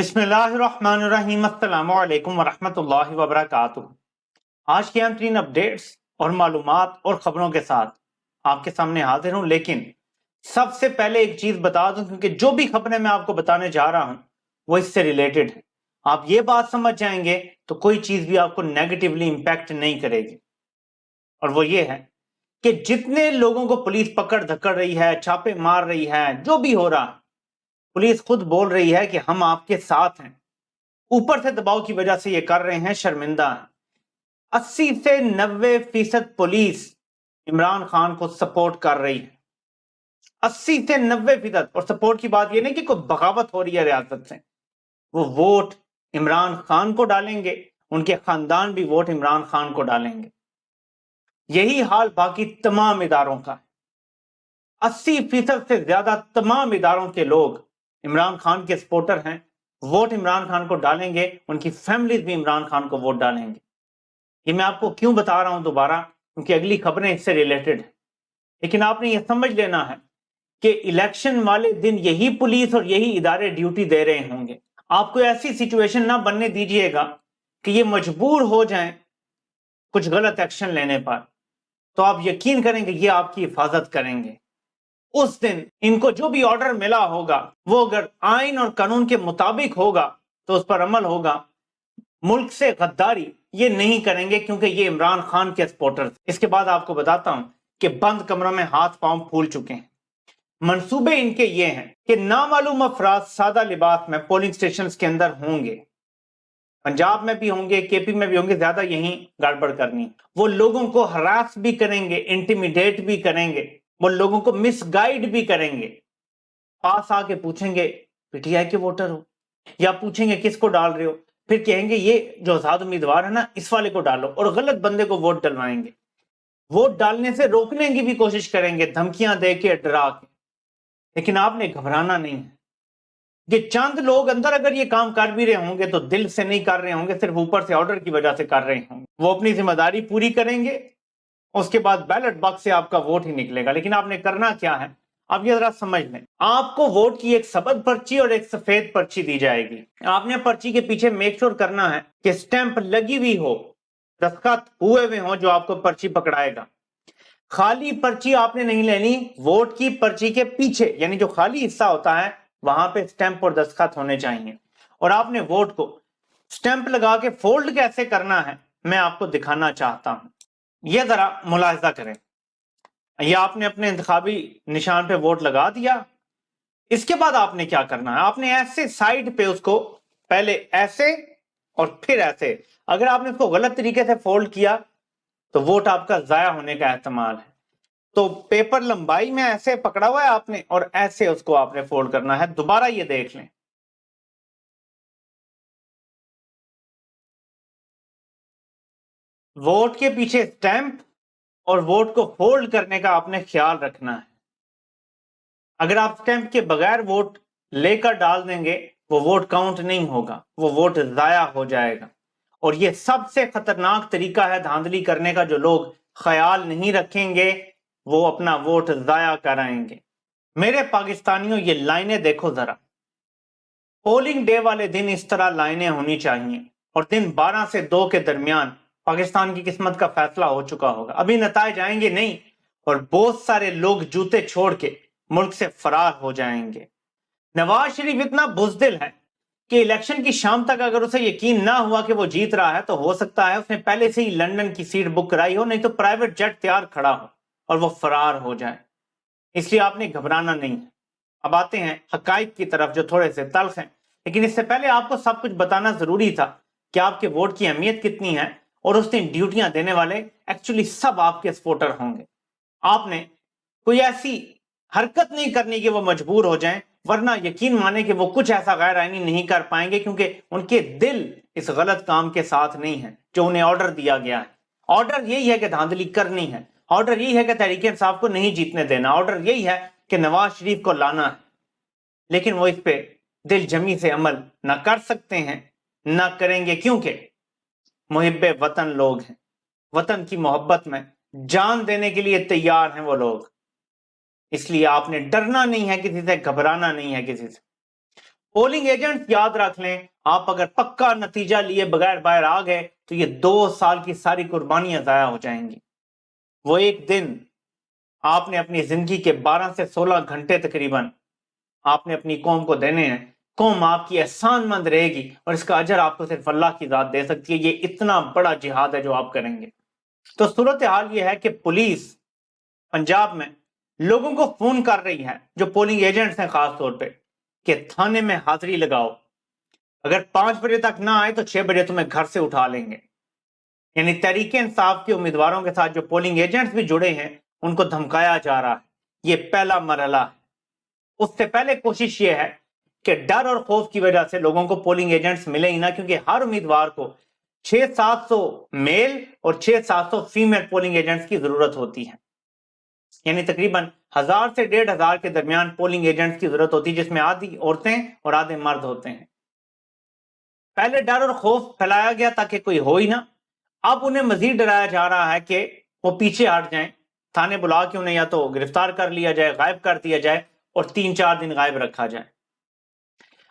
بسم اللہ الرحمن الرحیم، السلام علیکم ورحمۃ اللہ وبرکاتہ۔ آج کی اہم ترین اپڈیٹس اور معلومات اور خبروں کے ساتھ آپ کے سامنے حاضر ہوں، لیکن سب سے پہلے ایک چیز بتا دوں، کیونکہ جو بھی خبریں میں آپ کو بتانے جا رہا ہوں وہ اس سے ریلیٹڈ ہے۔ آپ یہ بات سمجھ جائیں گے تو کوئی چیز بھی آپ کو نیگیٹیولی امپیکٹ نہیں کرے گی، اور وہ یہ ہے کہ جتنے لوگوں کو پولیس پکڑ دھکڑ رہی ہے، چھاپے مار رہی ہے، جو بھی ہو رہا ہے، پولیس خود بول رہی ہے کہ ہم آپ کے ساتھ ہیں، اوپر سے دباؤ کی وجہ سے یہ کر رہے ہیں، شرمندہ ہیں۔ 80 سے 90% پولیس عمران خان کو سپورٹ کر رہی ہے، 80 سے 90%۔ اور سپورٹ کی بات یہ نہیں کہ کوئی بغاوت ہو رہی ہے ریاست سے، وہ ووٹ عمران خان کو ڈالیں گے، ان کے خاندان بھی ووٹ عمران خان کو ڈالیں گے۔ یہی حال باقی تمام اداروں کا ہے۔ 80% سے زیادہ تمام اداروں کے لوگ عمران خان کے سپورٹر ہیں، ووٹ عمران خان کو ڈالیں گے، ان کی فیملیز بھی عمران خان کو ووٹ ڈالیں گے۔ یہ میں آپ کو کیوں بتا رہا ہوں دوبارہ، کیونکہ اگلی خبریں اس سے ریلیٹڈ ہیں۔ لیکن آپ نے یہ سمجھ لینا ہے کہ الیکشن والے دن یہی پولیس اور یہی ادارے ڈیوٹی دے رہے ہوں گے۔ آپ کو ایسی سچویشن نہ بننے دیجئے گا کہ یہ مجبور ہو جائیں کچھ غلط ایکشن لینے پر، تو آپ یقین کریں گے یہ آپ کی حفاظت کریں گے۔ اس دن ان کو جو بھی آرڈر ملا ہوگا وہ اگر آئین اور قانون کے مطابق ہوگا تو اس پر عمل ہوگا۔ ملک سے غداری یہ نہیں کریں گے، کیونکہ یہ عمران خان کے سپورٹر۔ اس کے بعد آپ کو بتاتا ہوں کہ بند کمروں میں ہاتھ پاؤں پھول چکے ہیں۔ منصوبے ان کے یہ ہیں کہ نامعلوم افراد سادہ لباس میں پولنگ سٹیشنز کے اندر ہوں گے، پنجاب میں بھی ہوں گے، کے پی میں بھی ہوں گے، زیادہ یہیں گڑبڑ کرنی۔ وہ لوگوں کو ہراس بھی کریں گے، انٹیمیڈیٹ بھی کریں گے، وہ لوگوں کو مس گائیڈ بھی کریں گے۔ پاس آ کے پوچھیں گے پی ٹی آئی کے ووٹر ہو، یا پوچھیں گے کس کو ڈال رہے ہو، پھر کہیں گے یہ جو آزاد امیدوار ہے نا اس والے کو ڈالو، اور غلط بندے کو ووٹ ڈلوائیں گے۔ ووٹ ڈالنے سے روکنے کی بھی کوشش کریں گے، دھمکیاں دے کے، ڈرا کے۔ لیکن آپ نے گھبرانا نہیں ہے۔ یہ چند لوگ اندر اگر یہ کام کر بھی رہے ہوں گے تو دل سے نہیں کر رہے ہوں گے، صرف اوپر سے آرڈر کی وجہ سے کر رہے ہوں گے۔ وہ اپنی ذمہ داری پوری کریں گے، اس کے بعد بیلٹ باکس سے آپ کا ووٹ ہی نکلے گا۔ لیکن آپ نے کرنا کیا ہے، آپ یہ ذرا سمجھ لیں۔ آپ کو ووٹ کی ایک سبز پرچی اور ایک سفید پرچی دی جائے گی۔ آپ نے پرچی کے پیچھے میک شور کرنا ہے کہ سٹیمپ لگی ہوئی ہو، دستخط ہوئے ہوئے ہوں جو آپ کو پرچی پکڑائے گا۔ خالی پرچی آپ نے نہیں لینی، ووٹ کی پرچی کے پیچھے یعنی جو خالی حصہ ہوتا ہے وہاں پہ سٹیمپ اور دستخط ہونے چاہیے۔ اور آپ نے ووٹ کو سٹیمپ لگا کے فولڈ کیسے کرنا ہے میں آپ کو دکھانا چاہتا ہوں۔ یہ ذرا ملاحظہ کریں۔ یہ آپ نے اپنے انتخابی نشان پہ ووٹ لگا دیا، اس کے بعد آپ نے کیا کرنا ہے، آپ نے ایسے سائیڈ پہ اس کو پہلے ایسے اور پھر ایسے، اگر آپ نے اس کو غلط طریقے سے فولڈ کیا تو ووٹ آپ کا ضائع ہونے کا احتمال ہے۔ تو پیپر لمبائی میں ایسے پکڑا ہوا ہے آپ نے، اور ایسے اس کو آپ نے فولڈ کرنا ہے۔ دوبارہ یہ دیکھ لیں، ووٹ کے پیچھے سٹیمپ اور ووٹ کو فولڈ کرنے کا آپ نے خیال رکھنا ہے۔ اگر آپ سٹیمپ کے بغیر ووٹ لے کر ڈال دیں گے وہ ووٹ کاؤنٹ نہیں ہوگا، وہ ووٹ ضائع ہو جائے گا۔ اور یہ سب سے خطرناک طریقہ ہے دھاندلی کرنے کا۔ جو لوگ خیال نہیں رکھیں گے وہ اپنا ووٹ ضائع کرائیں گے۔ میرے پاکستانیوں یہ لائنیں دیکھو ذرا، پولنگ ڈے والے دن اس طرح لائنیں ہونی چاہیے، اور دن 12 سے 2 کے درمیان پاکستان کی قسمت کا فیصلہ ہو چکا ہوگا۔ ابھی نتائج آئیں گے نہیں، اور بہت سارے لوگ جوتے چھوڑ کے ملک سے فرار ہو جائیں گے۔ نواز شریف اتنا بزدل ہے کہ الیکشن کی شام تک اگر اسے یقین نہ ہوا کہ وہ جیت رہا ہے تو ہو سکتا ہے اس نے پہلے سے ہی لندن کی سیٹ بک کرائی ہو، نہیں تو پرائیویٹ جیٹ تیار کھڑا ہو اور وہ فرار ہو جائے۔ اس لیے آپ نے گھبرانا نہیں ہے۔ اب آتے ہیں حقائق کی طرف جو تھوڑے سے تلخ ہیں، لیکن اس سے پہلے آپ کو سب کچھ بتانا ضروری تھا کہ آپ کے ووٹ کی اہمیت کتنی ہے، اور اس دن ڈیوٹیاں دینے والے ایکچولی سب آپ کے سپورٹر ہوں گے۔ آپ نے کوئی ایسی حرکت نہیں کرنی کہ وہ مجبور ہو جائیں، ورنہ یقین مانے کہ وہ کچھ ایسا غیر آئینی نہیں کر پائیں گے، کیونکہ ان کے دل اس غلط کام کے ساتھ نہیں ہے جو انہیں آرڈر دیا گیا ہے۔ آرڈر یہی ہے کہ دھاندلی کرنی ہے، آرڈر یہی ہے کہ تحریک انصاف کو نہیں جیتنے دینا، آرڈر یہی ہے کہ نواز شریف کو لانا ہے۔ لیکن وہ اس پہ دل جمی سے عمل نہ کر سکتے ہیں، نہ کریں گے، کیونکہ محب وطن لوگ ہیں، وطن کی محبت میں جان دینے کے لیے تیار ہیں وہ لوگ۔ اس لیے آپ نے ڈرنا نہیں ہے کسی سے، گھبرانا نہیں ہے کسی سے۔ پولنگ ایجنٹس یاد رکھ لیں، آپ اگر پکا نتیجہ لیے بغیر باہر آ گئے تو یہ 2 سال کی ساری قربانیاں ضائع ہو جائیں گی۔ وہ ایک دن آپ نے اپنی زندگی کے 12 سے 16 گھنٹے تقریباً آپ نے اپنی قوم کو دینے ہیں۔ قوم آپ کی احسان مند رہے گی اور اس کا اجر آپ کو صرف اللہ کی ذات دے سکتی ہے۔ یہ اتنا بڑا جہاد ہے جو آپ کریں گے۔ تو صورتحال یہ ہے کہ پولیس پنجاب میں لوگوں کو فون کر رہی ہے، جو پولنگ ایجنٹس ہیں خاص طور پہ، کہ تھانے میں حاضری لگاؤ، اگر 5 بجے تک نہ آئے تو 6 بجے تمہیں گھر سے اٹھا لیں گے۔ یعنی تحریک انصاف کے امیدواروں کے ساتھ جو پولنگ ایجنٹس بھی جڑے ہیں ان کو دھمکایا جا رہا ہے۔ یہ پہلا مرحلہ ہے۔ اس سے پہلے کوشش یہ ہے کہ ڈر اور خوف کی وجہ سے لوگوں کو پولنگ ایجنٹس ملے ہی نہ، کیونکہ ہر امیدوار کو 600-700 میل اور 600-700 فیمیل پولنگ ایجنٹس کی ضرورت ہوتی ہے۔ یعنی تقریباً 1000 سے 1500 کے درمیان پولنگ ایجنٹس کی ضرورت ہوتی ہے، جس میں آدھی عورتیں اور آدھے مرد ہوتے ہیں۔ پہلے ڈر اور خوف پھیلایا گیا تاکہ کوئی ہو ہی نہ، اب انہیں مزید ڈرایا جا رہا ہے کہ وہ پیچھے ہٹ جائیں، تھانے بلا کے انہیں یا تو گرفتار کر لیا جائے، غائب کر دیا جائے اور 3-4 دن غائب رکھا جائے۔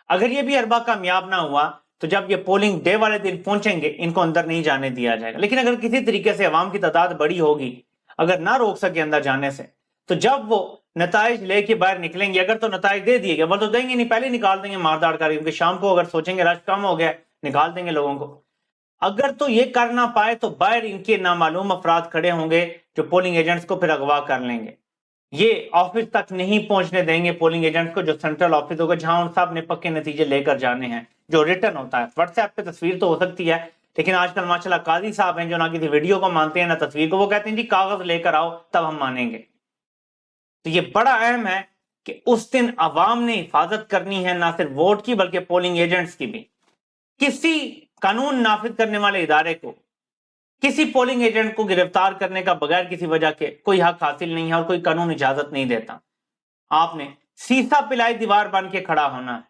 اگر یہ بھی اربا کامیاب نہ ہوا تو جب یہ پولنگ ڈے والے دن پہنچیں گے ان کو اندر نہیں جانے دیا جائے گا۔ لیکن اگر کسی طریقے سے عوام کی تعداد بڑی ہوگی، اگر نہ روک سکے اندر جانے سے، تو جب وہ نتائج لے کے باہر نکلیں گے، اگر تو نتائج دے دیے گا، وہ تو دیں گے نہیں، پہلے نکال دیں گے مار داڑ کر، کیونکہ شام کو اگر سوچیں گے رش کم ہو گیا نکال دیں گے لوگوں کو۔ اگر تو یہ کر نہ پائے تو باہر ان کے نامعلوم افراد کھڑے ہوں گے جو پولنگ ایجنٹس کو پھر اغوا کر لیں گے۔ یہ آفس تک نہیں پہنچنے دیں گے پولنگ ایجنٹس کو، جو سینٹرل آفس ہوگا جہاں ان صاحب نے پکے نتیجے لے کر جانے ہیں، جو ریٹرن ہوتا ہے۔ واٹس ایپ پہ تصویر تو ہو سکتی ہے، لیکن آج کل ماشاءاللہ قاضی صاحب ہیں جو نہ کسی ویڈیو کو مانتے ہیں نہ تصویر کو، وہ کہتے ہیں جی کاغذ لے کر آؤ تب ہم مانیں گے۔ تو یہ بڑا اہم ہے کہ اس دن عوام نے حفاظت کرنی ہے، نہ صرف ووٹ کی بلکہ پولنگ ایجنٹس کی بھی۔ کسی قانون نافذ کرنے والے ادارے کو کسی پولنگ ایجنٹ کو گرفتار کرنے کا بغیر کسی وجہ کے کوئی حق حاصل نہیں ہے اور کوئی قانون اجازت نہیں دیتا۔ آپ نے سیسا پلائی دیوار بن کے کھڑا ہونا ہے،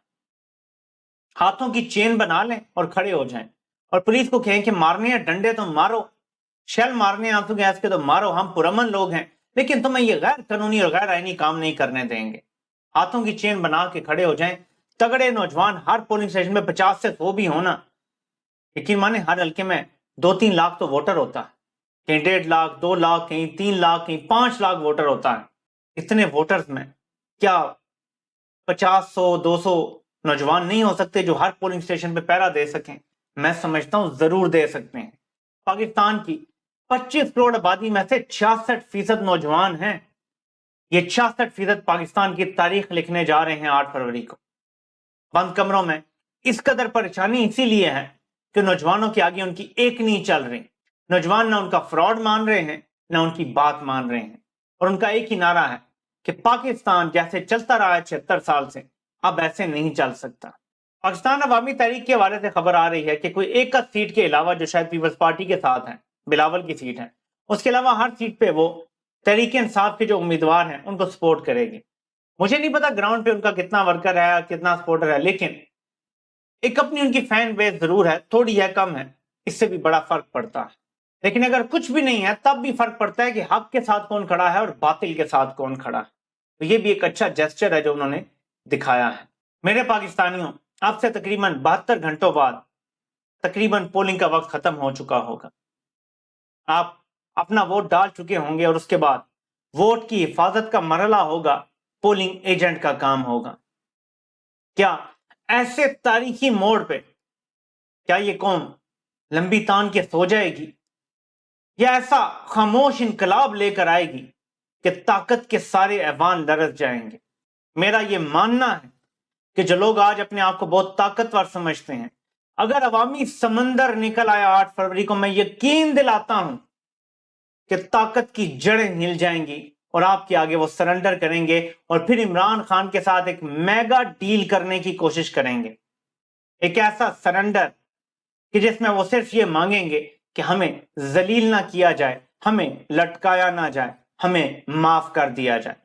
ہاتھوں کی چین بنا لیں اور کھڑے ہو جائیں، اور پولیس کو کہیں کہ مارنے ہیں ڈنڈے تو مارو، شیل مارنے ہیں آنسو گیس کے تو مارو، ہم پرامن لوگ ہیں، لیکن تمہیں یہ غیر قانونی اور غیر آئینی کام نہیں کرنے دیں گے۔ ہاتھوں کی چین بنا کے کھڑے ہو جائیں۔ تگڑے نوجوان ہر پولنگ اسٹیشن میں 50 سے 100 بھی ہونا، یقین مانے ہر حلقے میں 2-3 لاکھ تو ووٹر ہوتا ہے، کہیں 1.5 لاکھ 2 لاکھ کہیں 3 لاکھ کہیں 5 لاکھ ووٹر ہوتا ہے۔ اتنے ووٹرز میں کیا 50-100-200 نوجوان نہیں ہو سکتے جو ہر پولنگ اسٹیشن پہ پہرا دے سکیں؟ میں سمجھتا ہوں ضرور دے سکتے ہیں۔ پاکستان کی 25 کروڑ آبادی میں سے 66% نوجوان ہیں۔ یہ 66% پاکستان کی تاریخ لکھنے جا رہے ہیں 8 فروری کو۔ بند کمروں میں اس قدر پریشانی اسی لیے ہے کہ نوجوانوں کے آگے ان کی ایک نہیں چل رہی۔ نوجوان نہ ان کا فراڈ مان رہے ہیں نہ ان کی بات مان رہے ہیں، اور ان کا ایک ہی نعرہ ہے کہ پاکستان جیسے چلتا رہا ہے 76 سال سے اب ایسے نہیں چل سکتا۔ پاکستان عوامی تحریک کے حوالے سے خبر آ رہی ہے کہ کوئی ایک سیٹ کے علاوہ جو شاید پیپلز پارٹی کے ساتھ ہیں، بلاول کی سیٹ ہے، اس کے علاوہ ہر سیٹ پہ وہ تحریک انصاف کے جو امیدوار ہیں ان کو سپورٹ کرے گی۔ مجھے نہیں پتا گراؤنڈ پہ ان کا کتنا ورکر ہے کتنا سپورٹر ہے، لیکن ایک اپنی ان کی فین بیس ضرور ہے، تھوڑی ہے کم ہے، اس سے بھی بڑا فرق پڑتا ہے۔ لیکن اگر کچھ بھی نہیں ہے تب بھی فرق پڑتا ہے کہ حق کے ساتھ کون کھڑا ہے اور باطل کے ساتھ کون کھڑا ہے۔ تو یہ بھی ایک اچھا جیسچر ہے جو انہوں نے دکھایا ہے۔ میرے پاکستانیوں، اب سے تقریباً 72 گھنٹوں بعد تقریباً پولنگ کا وقت ختم ہو چکا ہوگا۔ آپ اپنا ووٹ ڈال چکے ہوں گے اور اس کے بعد ووٹ کی حفاظت کا مرحلہ ہوگا، پولنگ ایجنٹ کا کام ہوگا۔ کیا ایسے تاریخی موڑ پہ کیا یہ قوم لمبی تان کے سو جائے گی، یا ایسا خاموش انقلاب لے کر آئے گی کہ طاقت کے سارے ایوان لرز جائیں گے؟ میرا یہ ماننا ہے کہ جو لوگ آج اپنے آپ کو بہت طاقتور سمجھتے ہیں، اگر عوامی سمندر نکل آیا 8 فروری کو، میں یقین دلاتا ہوں کہ طاقت کی جڑیں ہل جائیں گی اور آپ کے آگے وہ سرنڈر کریں گے، اور پھر عمران خان کے ساتھ ایک میگا ڈیل کرنے کی کوشش کریں گے۔ ایک ایسا سرنڈر کہ جس میں وہ صرف یہ مانگیں گے کہ ہمیں ذلیل نہ کیا جائے، ہمیں لٹکایا نہ جائے، ہمیں معاف کر دیا جائے۔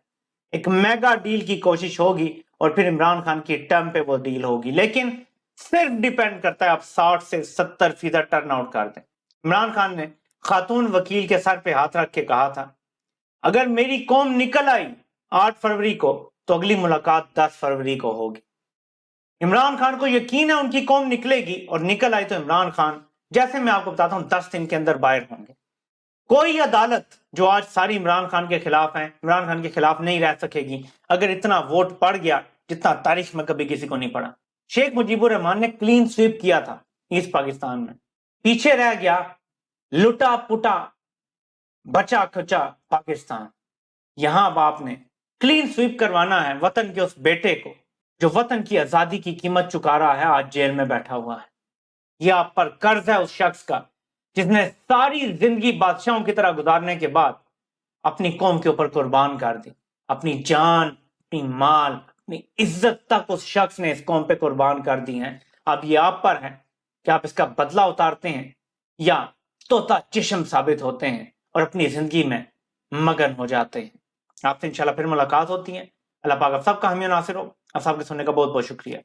ایک میگا ڈیل کی کوشش ہوگی اور پھر عمران خان کی ٹرم پہ وہ ڈیل ہوگی، لیکن صرف ڈیپینڈ کرتا ہے آپ 60 سے 70% ٹرن آؤٹ کر دیں۔ عمران خان نے خاتون وکیل کے سر پہ ہاتھ رکھ کے کہا تھا، اگر میری قوم نکل آئی 8 فروری کو تو اگلی ملاقات 10 فروری کو ہوگی۔ عمران خان کو یقین ہے ان کی قوم نکلے گی، اور نکل آئی تو عمران خان جیسے میں آپ کو بتاتا ہوں 10 دن کے اندر باہر ہوں گے۔ کوئی عدالت جو آج ساری عمران خان کے خلاف ہیں، عمران خان کے خلاف نہیں رہ سکے گی اگر اتنا ووٹ پڑ گیا جتنا تاریخ میں کبھی کسی کو نہیں پڑا۔ شیخ مجیب الرحمان نے کلین سویپ کیا تھا ایسٹ پاکستان میں، پیچھے رہ گیا لٹا پٹا بچا کھچا پاکستان۔ یہاں اب آپ نے کلین سویپ کروانا ہے وطن کے اس بیٹے کو جو وطن کی آزادی کی قیمت چکا رہا ہے، آج جیل میں بیٹھا ہوا ہے۔ یہ آپ پر قرض ہے اس شخص کا جس نے ساری زندگی بادشاہوں کی طرح گزارنے کے بعد اپنی قوم کے اوپر قربان کر دی، اپنی جان، اپنی مال، اپنی عزت تک اس شخص نے اس قوم پہ قربان کر دی ہیں۔ اب یہ آپ پر ہے کہ آپ اس کا بدلہ اتارتے ہیں یا طوطا چشم ثابت ہوتے ہیں اور اپنی زندگی میں مگن ہو جاتے ہیں۔ آپ سے انشاءاللہ پھر ملاقات ہوتی ہے۔ اللہ پاک آپ سب کا حامی و ناصر ہو۔ آپ سب کے سننے کا بہت بہت شکریہ۔